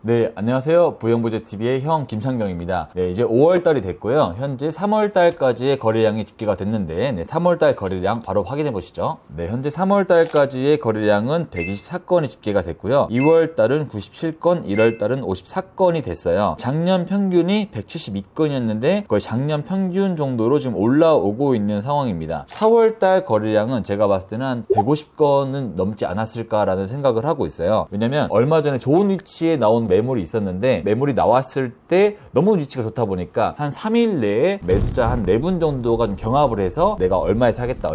네, 안녕하세요. 부영부재TV의 형 김창경입니다. 네, 이제 5월달이 됐고요. 현재 3월달까지의 거래량이 집계가 됐는데, 3월달 거래량 바로 확인해 보시죠. 네, 현재 3월달까지의 거래량은 124건이 집계가 됐고요. 2월달은 97건, 1월달은 54건이 됐어요. 작년 평균이 172건이었는데 거의 작년 평균 정도로 지금 올라오고 있는 상황입니다. 4월달 거래량은 제가 봤을 때는 한 150건은 넘지 않았을까라는 생각을 하고 있어요. 왜냐면 얼마 전에 좋은 위치에 나온 매물이 있었는데 매물이 나왔을 때 너무 위치가 좋다 보니까 한 3일 내에 매수자 한 4분 정도가 좀 경합을 해서 내가 얼마에 사겠다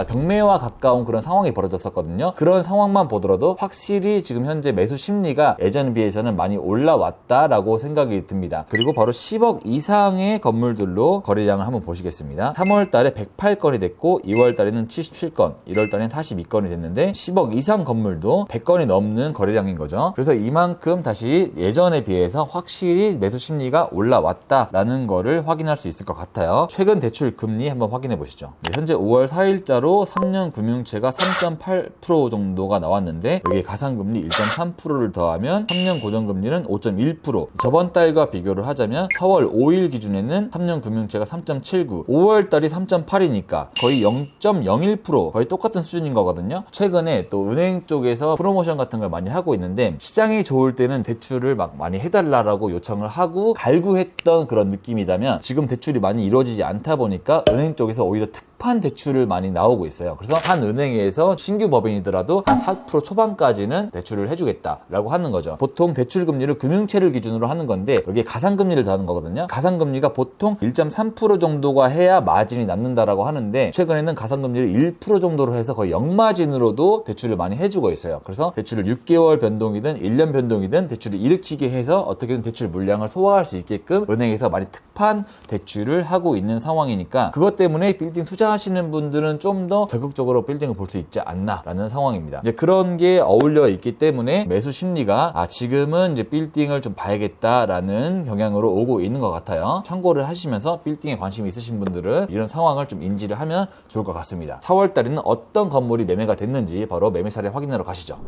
경매와 가까운 그런 상황이 벌어졌었거든요. 그런 상황만 보더라도 확실히 지금 현재 매수 심리가 예전에 비해서는 많이 올라왔다라고 생각이 듭니다. 그리고 바로 10억 이상의 건물들로 거래량을 한번 보시겠습니다. 3월 달에 108건이 됐고 2월 달에는 77건, 1월 달에는 42건이 됐는데 10억 이상 건물도 100건이 넘는 거래량인 거죠. 그래서 이만큼 다시 예전에 비해서 확실히 매수 심리가 올라왔다라는 거를 확인할 수 있을 것 같아요. 최근 대출 금리 한번 확인해 보시죠. 네, 현재 5월 4일자로 3년 금융채가 3.8% 정도가 나왔는데 여기에 가상금리 1.3%를 더하면 3년 고정금리는 5.1%. 저번 달과 비교를 하자면 4월 5일 기준에는 3년 금융채가 3.79, 5월 달이 3.8이니까 거의 0.01% 거의 똑같은 수준인 거거든요. 최근에 또 은행 쪽에서 프로모션 같은 걸 많이 하고 있는데 시장이 좋을 때는 대출을 막 많이 해달라고 요청을 하고 갈구했던 그런 느낌이라면 지금 대출이 많이 이루어지지 않다 보니까 은행 쪽에서 오히려 특판 대출을 많이 나오고 있어요. 그래서 한 은행에서 신규 법인이더라도 한 4% 초반까지는 대출을 해주겠다라고 하는 거죠. 보통 대출 금리를 금융채를 기준으로 하는 건데 여기에 가상금리를 더하는 거거든요. 가상금리가 보통 1.3% 정도가 해야 마진이 남는다라고 하는데 최근에는 가상금리를 1% 정도로 해서 거의 역마진으로도 대출을 많이 해주고 있어요. 그래서 대출을 6개월 변동이든 1년 변동이든 대출을 일으키게 해서 어떻게든 대출 물량을 소화할 수 있게끔 은행에서 많이 특판 대출을 하고 있는 상황이니까 그것 때문에 빌딩 투자하시는 분들은 좀 더 적극적으로 빌딩을 볼 수 있지 않나라는 상황입니다. 이제 그런 게 어울려 있기 때문에 매수 심리가 지금은 이제 빌딩을 좀 봐야겠다라는 경향으로 오고 있는 것 같아요. 참고를 하시면서 빌딩에 관심이 있으신 분들은 이런 상황을 좀 인지를 하면 좋을 것 같습니다. 4월 달에는 어떤 건물이 매매가 됐는지 바로 매매 사례 확인하러 가시죠.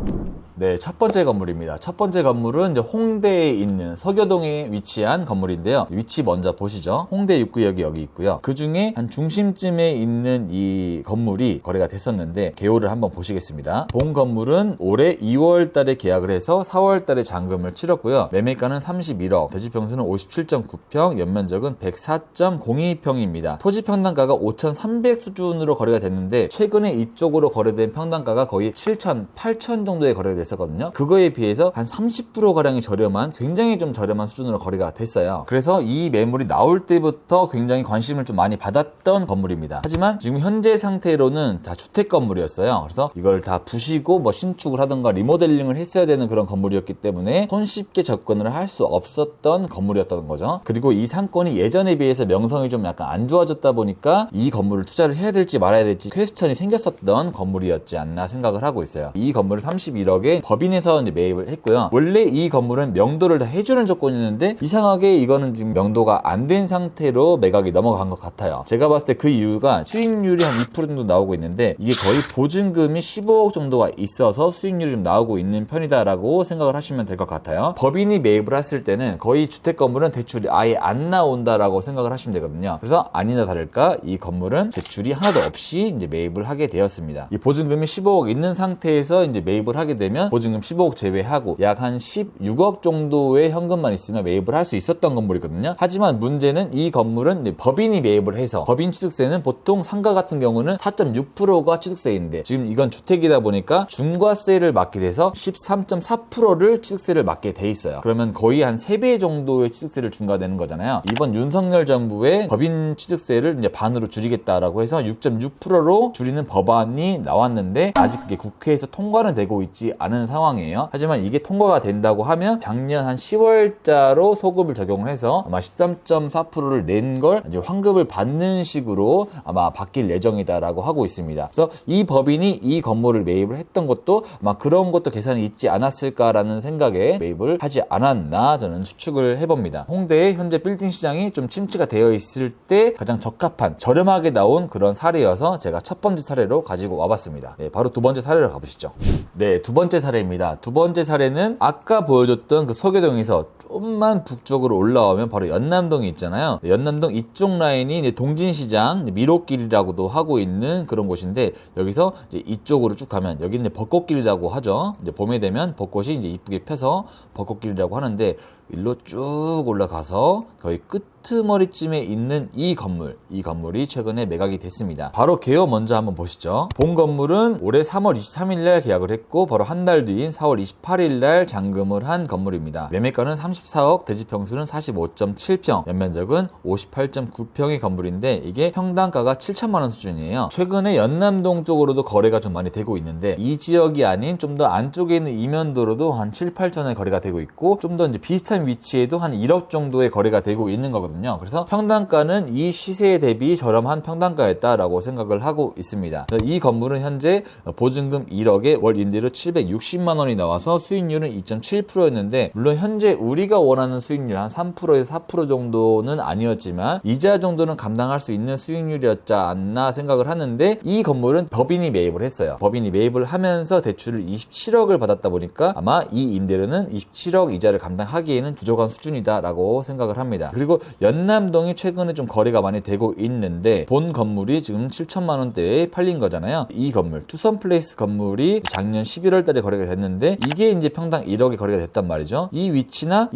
네, 첫 번째 건물입니다. 첫 번째 건물은 이제 홍대에 있는 서교동에 위치한 건물인데요. 위치 먼저 보시죠. 홍대 6구역이 여기 있고요. 그 중에 한 중심쯤에 있는 이 건물이 거래가 됐었는데 개요를 한번 보시겠습니다. 본 건물은 올해 2월 달에 계약을 해서 4월 달에 잔금을 치렀고요. 매매가는 31억, 대지평수는 57.9평, 연면적은 104.02평입니다. 토지 평당가가 5,300 수준으로 거래가 됐는데 최근에 이쪽으로 거래된 평당가가 거의 7,000, 8,000 정도에 거래가 됐었거든요. 그거에 비해서 한 30%가량이 저렴한 굉장히 좀 저렴한 수준으로 거래가 됐어요. 그래서 이 매물이 나올 때부터 굉장히 관심을 좀 많이 받았던 건물입니다. 하지만 지금 현재 상태로는 다 주택 건물이었어요. 그래서 이걸 다 부시고 뭐 신축을 하던가 리모델링을 했어야 되는 그런 건물이었기 때문에 손쉽게 접근을 할 수 없었던 건물이었던 거죠. 그리고 이 상권이 예전에 비해서 명성이 좀 약간 안 좋아졌다 보니까 이 건물을 투자를 해야 될지 말아야 될지 퀘스천이 생겼었던 건물이었지 않나 생각을 하고 있어요. 이 건물을 31억에 법인에서 이제 매입을 했고요. 원래 이 건물은 명도를 다 해주는 조건이었는데 이상하게 이거는 지금 명도가 안 된 상태로 매각이 넘어간 것 같아요. 제가 봤을 때 그 이유가 수익률이 한 2% 정도 나오고 있는데 이게 거의 보증금이 15억 정도가 있어서 수익률이 좀 나오고 있는 편이다라고 생각을 하시면 될 것 같아요. 법인이 매입을 했을 때는 거의 주택 건물은 대출이 아예 안 나온다라고 생각을 하시면 되거든요. 그래서 아니나 다를까 이 건물은 대출이 하나도 없이 이제 매입을 하게 되었습니다. 이 보증금이 15억 있는 상태에서 이제 매입을 하게 되면 보증금 15억 제외하고 약 한 16억 정도의 현금만 있으면 매입을 할 수 있었던 건물이거든요. 하지만 문제는 이 건물은 이제 법인이 매입을 해서 법인 취득세는 보통 상가 같은 경우는 4.6%가 취득세인데 지금 이건 주택이다 보니까 중과세를 맞게 돼서 13.4%를 취득세를 맞게 돼 있어요. 그러면 거의 한 3배 정도의 취득세를 중과되는 거잖아요. 이번 윤석열 정부의 법인 취득세를 이제 반으로 줄이겠다라고 해서 6.6%로 줄이는 법안이 나왔는데 아직 그게 국회에서 통과는 되고 있지 않은 상황이에요. 하지만 이게 통과가 된다고 하면 작년 한 10월자로 소급을 적용을 해서 아마 13.4%를 낸 걸 이제 환급을 받는 식으로 아마 아마 바뀔 예정이다라고 하고 있습니다. 그래서 이 법인이 이 건물을 매입을 했던 것도 아마 그런 것도 계산이 있지 않았을까라는 생각에 매입을 하지 않았나 저는 추측을 해봅니다. 홍대의 현재 빌딩 시장이 좀 침체가 되어 있을 때 가장 적합한 저렴하게 나온 그런 사례여서 제가 첫 번째 사례로 가지고 와봤습니다. 네, 바로 두 번째 사례로 가보시죠. 네, 두 번째 사례입니다. 두 번째 사례는 아까 보여줬던 그 서교동에서 좀만 북쪽으로 올라오면 바로 연남동이 있잖아요. 연남동 이쪽 라인이 이제 동진시장 미로길이라고도 하고 있는 그런 곳인데, 여기서 이제 이쪽으로 쭉 가면 여기는 이제 벚꽃길이라고 하죠. 이제 봄에 되면 벚꽃이 이제 이쁘게 펴서 벚꽃길이라고 하는데, 일로 쭉 올라가서 거의 끝머리쯤에 있는 이 건물이 최근에 매각이 됐습니다. 바로 개요 먼저 한번 보시죠. 본 건물은 올해 3월 23일 날 계약을 했고 바로 한 달 뒤인 4월 28일 날 잔금을 한 건물입니다. 매매가는 34억, 대지평수는 45.7평, 연면적은 58.9평의 건물인데 이게 평당가가 7천만 원 수준이에요. 최근에 연남동 쪽으로도 거래가 좀 많이 되고 있는데 이 지역이 아닌 좀 더 안쪽에 있는 이면도로도 한 7, 8천의 거래가 되고 있고, 좀 더 이제 비슷한 위치에도 한 1억 정도의 거래가 되고 있는 거거든요. 그래서 평당가는 이 시세 대비 저렴한 평당가였다라고 생각을 하고 있습니다. 이 건물은 현재 보증금 1억에 월 임대료 760만 원이 나와서 수익률은 2.7%였는데, 물론 현재 우리가 원하는 수익률 한 3%에서 4% 정도는 아니었지만 이자 정도는 감당할 수 있는 수익률이었지 않나 생각을 하는데, 이 건물은 법인이 매입을 했어요. 법인이 매입을 하면서 대출을 27억을 받았다 보니까 아마 이 임대료는 27억 이자를 감당하기에는 부족한 수준이다라고 생각을 합니다. 그리고 연남동이 최근에 좀 거래가 많이 되고 있는데, 본 건물이 지금 7천만 원대에 팔린 거잖아요. 이 건물 투썸플레이스 건물이 작년 11월 달에 거래가 됐는데 이게 이제 평당 1억에 거래가 됐단 말이죠. 이 위치나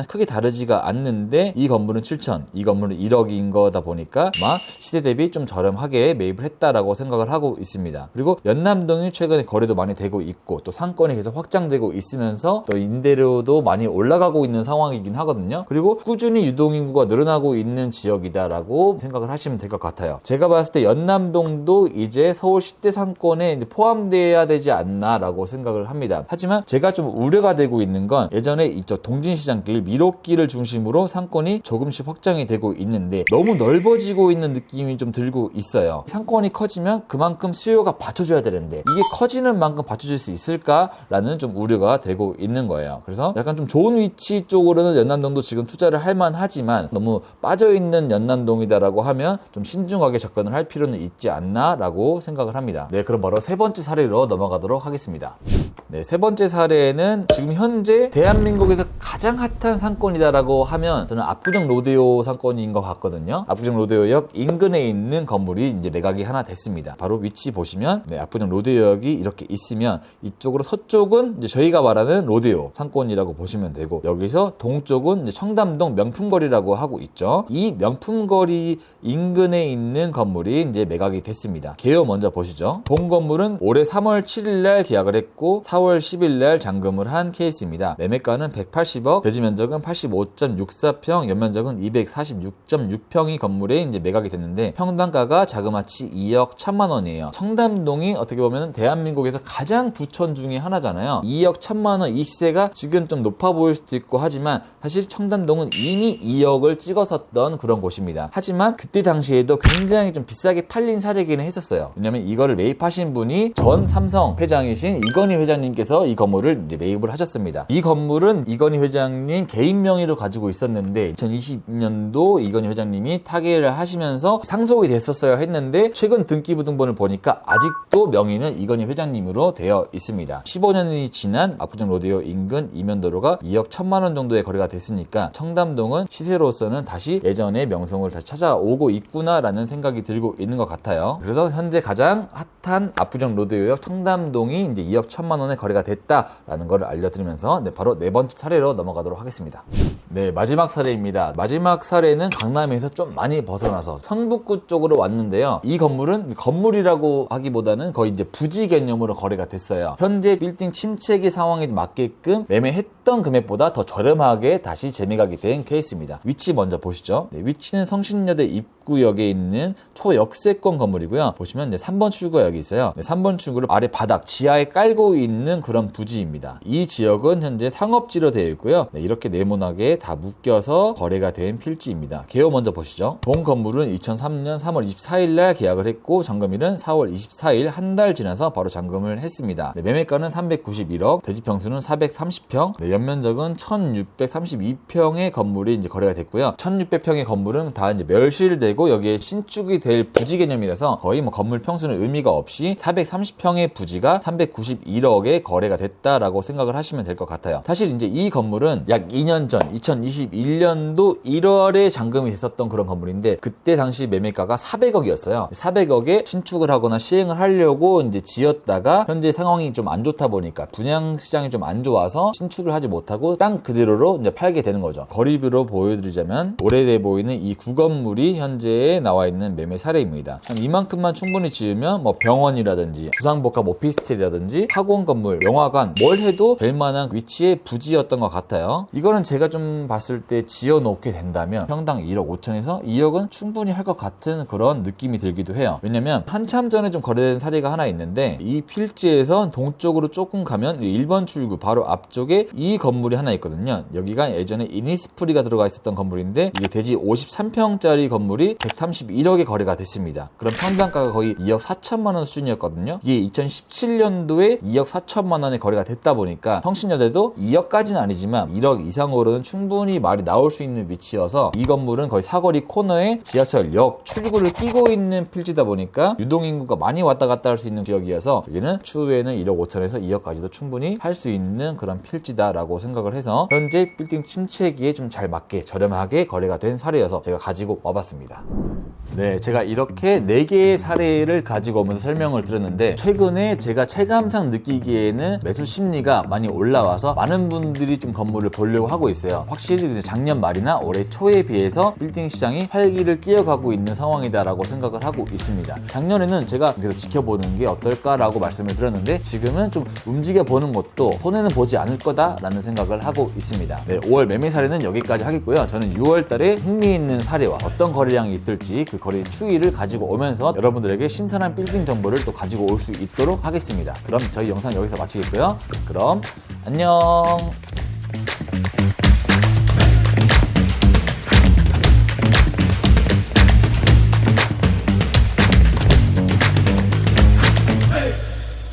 크게 다르지가 않는데 이 건물은 7천, 이 건물은 1억인 거다 보니까 아마 시세 대비 좀 저렴하게 매입을 했다라고 생각을 하고 있습니다. 그리고 연남동이 최근에 거래도 많이 되고 있고 또 상권이 계속 확장되고 있으면서 또 임대료도 많이 올라가고 있는 상황이긴 하거든요. 그리고 꾸준히 유동인구가 늘어나고 있는 지역이다라고 생각을 하시면 될 것 같아요. 제가 봤을 때 연남동도 이제 서울 10대 상권에 이제 포함돼야 되지 않나라고 생각을 합니다. 하지만 제가 좀 우려가 되고 있는 건, 예전에 이쪽 동진시장길 미로길을 중심으로 상권이 조금씩 확장이 되고 있는데 너무 넓어지고 있는 느낌이 좀 들고 있어요. 상권이 커지면 그만큼 수요가 받쳐줘야 되는데 이게 커지는 만큼 받쳐줄 수 있을까라는 좀 우려가 되고 있는 거예요. 그래서 약간 좀 좋은 위치 쪽으로는 연남동도 지금 투자를 할 만하지만 너무 빠져있는 연남동이다라고 하면 좀 신중하게 접근을 할 필요는 있지 않나라고 생각을 합니다. 네, 그럼 바로 세 번째 사례로 넘어가도록 하겠습니다. 네, 세 번째 사례는 지금 현재 대한민국에서 가장 핫한 상권이다라고 하면 저는 압구정 로데오 상권인 것 같거든요. 압구정 로데오역 인근에 있는 건물이 이제 매각이 하나 됐습니다. 바로 위치 보시면 압구정 로데오역이 이렇게 있으면 이쪽으로 서쪽은 이제 저희가 말하는 로데오 상권이라고 보시면 되고, 여기서 동쪽은 이제 청담동 명품거리라고 하고 있죠. 이 명품거리 인근에 있는 건물이 이제 매각이 됐습니다. 개요 먼저 보시죠. 본 건물은 올해 3월 7일 날 계약을 했고 4월 10일 날 잔금을 한 케이스입니다. 매매가는 180억, 대지 면적은 85.64평, 연면적은 246.6평이 건물에 이제 매각이 됐는데 평당가가 자그마치 2억 1천만 원이에요. 청담동이 어떻게 보면 대한민국에서 가장 부천 중에 하나잖아요. 2억 1천만 원 이 시세가 지금 좀 높아 보일 수도 있고 하지만 사실 청담동은 이미 2억을 찍었었던 그런 곳입니다. 하지만 그때 당시에도 굉장히 좀 비싸게 팔린 사례기는 했었어요. 왜냐면 이거를 매입하신 분이 전 삼성 회장이신 이건희 회장님께서 이 건물을 이제 매입을 하셨습니다. 이 건물은 이건희 회장님 개인 명의로 가지고 있었는데 2020년도 이건희 회장님이 타계를 하시면서 상속이 됐었어야 했는데 최근 등기부등본을 보니까 아직도 명의는 이건희 회장님으로 되어 있습니다. 15년이 지난 압구정 로데오 인근 이면도로가 2억 1천만 원 정도의 거래가 됐으니까 청담동은 시세로서는 다시 예전의 명성을 다시 찾아오고 있구나라는 생각이 들고 있는 것 같아요. 그래서 현재 가장 핫한 압구정 로데오역 청담동이 이제 2억 1천만 원의 거래가 됐다라는 걸 알려드리면서 바로 네 번째 사례로 넘어가도록 하겠습니다. 네, 마지막 사례입니다. 마지막 사례는 강남에서 좀 많이 벗어나서 성북구 쪽으로 왔는데요. 이 건물은 건물이라고 하기보다는 거의 이제 부지 개념으로 거래가 됐어요. 현재 빌딩 침체기 상황에 맞게끔 매매했던 금액보다 더 저렴하게 다시 재매각이 된 케이스입니다. 위치 먼저 보시죠. 네, 위치는 성신여대 입구역에 있는 초역세권 건물이고요. 보시면 이제 3번 출구가 여기 있어요. 네, 3번 출구를 아래 바닥 지하에 깔고 있는 그런 부지입니다. 이 지역은 현재 상업지로 되어 있고요. 네, 이렇게 네모나게 이렇게 다 묶여서 거래가 된 필지입니다. 개요 먼저 보시죠. 본 건물은 2003년 3월 24일 날 계약을 했고 잔금일은 4월 24일 한 달 지나서 바로 잔금을 했습니다. 네, 매매가는 391억, 대지 평수는 430평, 네, 연면적은 1632평의 건물이 이제 거래가 됐고요. 1600평의 건물은 다 이제 멸실되고 여기에 신축이 될 부지 개념이라서 거의 뭐 건물 평수는 의미가 없이 430평의 부지가 391억에 거래가 됐다라고 생각을 하시면 될 것 같아요. 사실 이제 이 건물은 약 2년 전 2021년도 1월에 잔금이 됐었던 그런 건물인데 그때 당시 매매가가 400억이었어요. 400억에 신축을 하거나 시행을 하려고 이제 지었다가 현재 상황이 좀 안 좋다 보니까 분양 시장이 좀 안 좋아서 신축을 하지 못하고 땅 그대로로 이제 팔게 되는 거죠. 거리뷰로 보여드리자면 오래돼 보이는 이 구건물이 현재 나와 있는 매매 사례입니다. 이만큼만 충분히 지으면 뭐 병원이라든지 주상복합 오피스텔이라든지 학원 건물, 영화관 뭘 해도 될 만한 위치의 부지였던 것 같아요. 이거는 제가 좀 봤을 때 지어 놓게 된다면 평당 1억 5천에서 2억은 충분히 할 것 같은 그런 느낌이 들기도 해요. 왜냐면 한참 전에 좀 거래된 사례가 하나 있는데 이 필지에서 동쪽으로 조금 가면 1번 출구 바로 앞쪽에 이 건물이 하나 있거든요. 여기가 예전에 이니스프리가 들어가 있었던 건물인데 이게 대지 53평짜리 건물이 131억에 거래가 됐습니다. 그럼 평당가가 거의 2억 4천만 원 수준이었거든요. 이게 2017년도에 2억 4천만 원에 거래가 됐다 보니까 성신여대도 2억까지는 아니지만 1억 이상으로는 충분히 말이 나올 수 있는 위치여서 이 건물은 거의 사거리 코너에 지하철역 출구를 끼고 있는 필지다 보니까 유동인구가 많이 왔다 갔다 할 수 있는 지역이어서 여기는 추후에는 1억 5천에서 2억까지도 충분히 할 수 있는 그런 필지다라고 생각을 해서 현재 빌딩 침체기에 좀 잘 맞게 저렴하게 거래가 된 사례여서 제가 가지고 와봤습니다. 네, 제가 이렇게 4개의 사례를 가지고 오면서 설명을 드렸는데 최근에 제가 체감상 느끼기에는 매수 심리가 많이 올라와서 많은 분들이 좀 건물을 보려고 하고 있어요. 확실히 작년 말이나 올해 초에 비해서 빌딩 시장이 활기를 띄어가고 있는 상황이다라고 생각을 하고 있습니다. 작년에는 제가 계속 지켜보는 게 어떨까라고 말씀을 드렸는데 지금은 좀 움직여보는 것도 손해는 보지 않을 거다라는 생각을 하고 있습니다. 네, 5월 매매 사례는 여기까지 하겠고요. 저는 6월 달에 흥미있는 사례와 어떤 거래량이 있을지 그 거래 추이를 가지고 오면서 여러분들에게 신선한 빌딩 정보를 또 가지고 올 수 있도록 하겠습니다. 그럼 저희 영상 여기서 마치겠고요. 그럼 안녕.